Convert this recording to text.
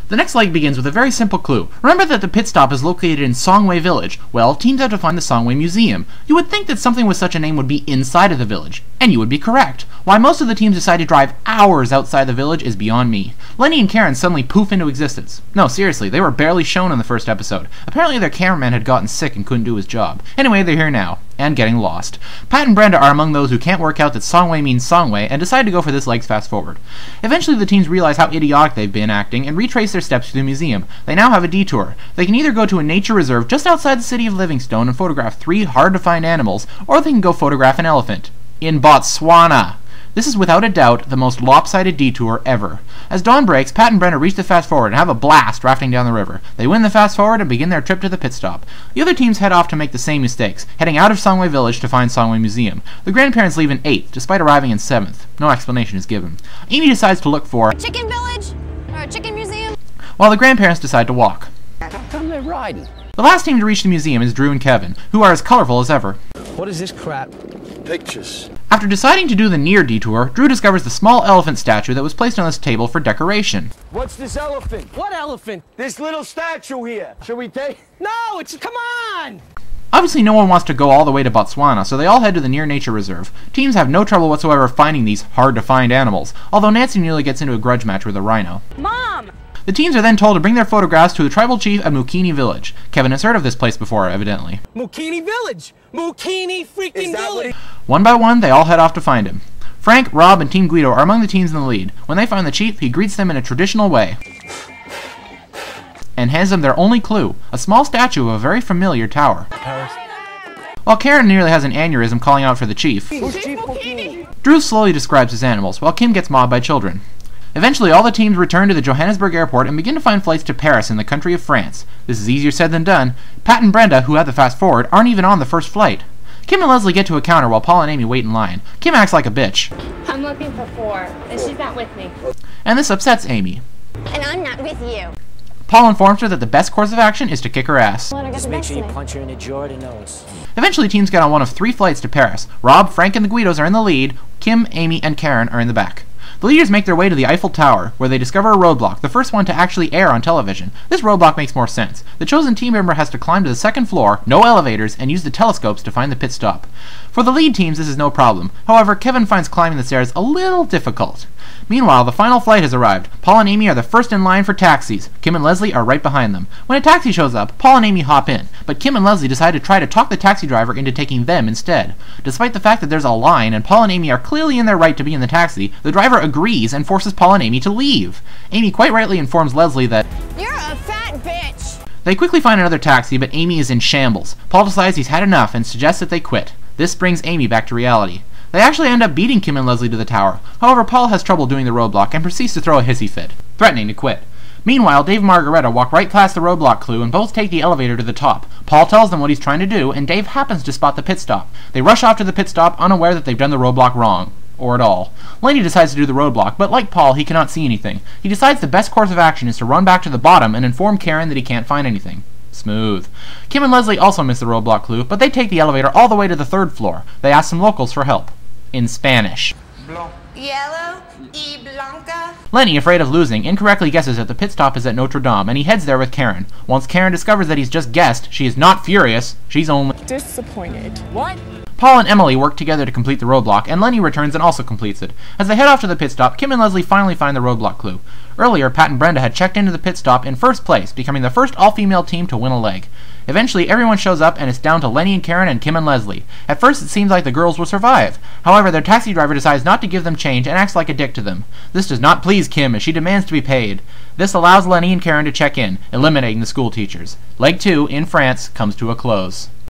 The next leg begins with a very simple clue. Remember that the pit stop is located in Songway Village. Well, teams have to find the Songway Museum. You would think that something with such a name would be inside of the village. And you would be correct. Why most of the teams decide to drive hours outside the village is beyond me. Lenny and Karen suddenly poof into existence. No, seriously, they were barely shown in the first episode. Apparently their cameraman had gotten sick and couldn't do his job. Anyway, they're here now. And getting lost. Pat and Brenda are among those who can't work out that Songway means Songway and decide to go for this leg's fast forward. Eventually the teams realize how idiotic they've been acting and retrace their steps to the museum. They now have a detour. They can either go to a nature reserve just outside the city of Livingstone and photograph 3 hard-to-find animals, or they can go photograph an elephant. In Botswana! This is without a doubt the most lopsided detour ever. As dawn breaks, Pat and Brenda reach the fast forward and have a blast rafting down the river. They win the fast forward and begin their trip to the pit stop. The other teams head off to make the same mistakes, heading out of Songway Village to find Songway Museum. The grandparents leave in 8th, despite arriving in 7th. No explanation is given. Amy decides to look for Chicken Village? Or Chicken Museum? While the grandparents decide to walk. How come they're riding? The last team to reach the museum is Drew and Kevin, who are as colorful as ever. What is this crap? Pictures. After deciding to do the near detour, Drew discovers the small elephant statue that was placed on this table for decoration. What's this elephant? What elephant? This little statue here. Should we take? No, come on! Obviously no one wants to go all the way to Botswana, so they all head to the near nature reserve. Teams have no trouble whatsoever finding these hard-to-find animals, although Nancy nearly gets into a grudge match with a rhino. Mom! The teams are then told to bring their photographs to the tribal chief at Mukini Village. Kevin has heard of this place before, evidently. Mukini Village! Mukini freaking Village! One by one, they all head off to find him. Frank, Rob, and Team Guido are among the teams in the lead. When they find the chief, he greets them in a traditional way and hands them their only clue, a small statue of a very familiar tower. While Karen nearly has an aneurysm calling out for the chief, Drew slowly describes his animals, while Kim gets mobbed by children. Eventually, all the teams return to the Johannesburg airport and begin to find flights to Paris in the country of France. This is easier said than done. Pat and Brenda, who had the fast forward, aren't even on the first flight. Kim and Leslie get to a counter while Paul and Amy wait in line. Kim acts like a bitch. I'm looking for 4, and she's not with me. And this upsets Amy. And I'm not with you. Paul informs her that the best course of action is to kick her ass. Just make sure you punch her in the jaw or the nose. Eventually, teams get on one of 3 flights to Paris. Rob, Frank, and the Guidos are in the lead. Kim, Amy, and Karen are in the back. The leaders make their way to the Eiffel Tower, where they discover a roadblock, the first one to actually air on television. This roadblock makes more sense. The chosen team member has to climb to the 2nd floor, no elevators, and use the telescopes to find the pit stop. For the lead teams, this is no problem. However, Kevin finds climbing the stairs a little difficult. Meanwhile, the final flight has arrived. Paul and Amy are the first in line for taxis. Kim and Leslie are right behind them. When a taxi shows up, Paul and Amy hop in, but Kim and Leslie decide to try to talk the taxi driver into taking them instead. Despite the fact that there's a line and Paul and Amy are clearly in their right to be in the taxi, the driver agrees and forces Paul and Amy to leave. Amy quite rightly informs Leslie that You're a fat bitch! They quickly find another taxi, but Amy is in shambles. Paul decides he's had enough and suggests that they quit. This brings Amy back to reality. They actually end up beating Kim and Leslie to the tower. However, Paul has trouble doing the roadblock and proceeds to throw a hissy fit, threatening to quit. Meanwhile, Dave and Margareta walk right past the roadblock clue and both take the elevator to the top. Paul tells them what he's trying to do, and Dave happens to spot the pit stop. They rush off to the pit stop, unaware that they've done the roadblock wrong. Or at all. Lenny decides to do the roadblock, but like Paul, he cannot see anything. He decides the best course of action is to run back to the bottom and inform Karen that he can't find anything. Smooth. Kim and Leslie also miss the roadblock clue, but they take the elevator all the way to the 3rd floor. They ask some locals for help. In Spanish. Yellow y blanca. Lenny, afraid of losing, incorrectly guesses that the pit stop is at Notre Dame, and he heads there with Karen. Once Karen discovers that he's just guessed, she is not furious, she's only disappointed. What? Paul and Emily work together to complete the roadblock, and Lenny returns and also completes it. As they head off to the pit stop, Kim and Leslie finally find the roadblock clue. Earlier, Pat and Brenda had checked into the pit stop in 1st place, becoming the first all-female team to win a leg. Eventually, everyone shows up, and it's down to Lenny and Karen and Kim and Leslie. At first, it seems like the girls will survive. However, their taxi driver decides not to give them change and acts like a dick to them. This does not please Kim, as she demands to be paid. This allows Lenny and Karen to check in, eliminating the school teachers. Leg 2, in France, comes to a close.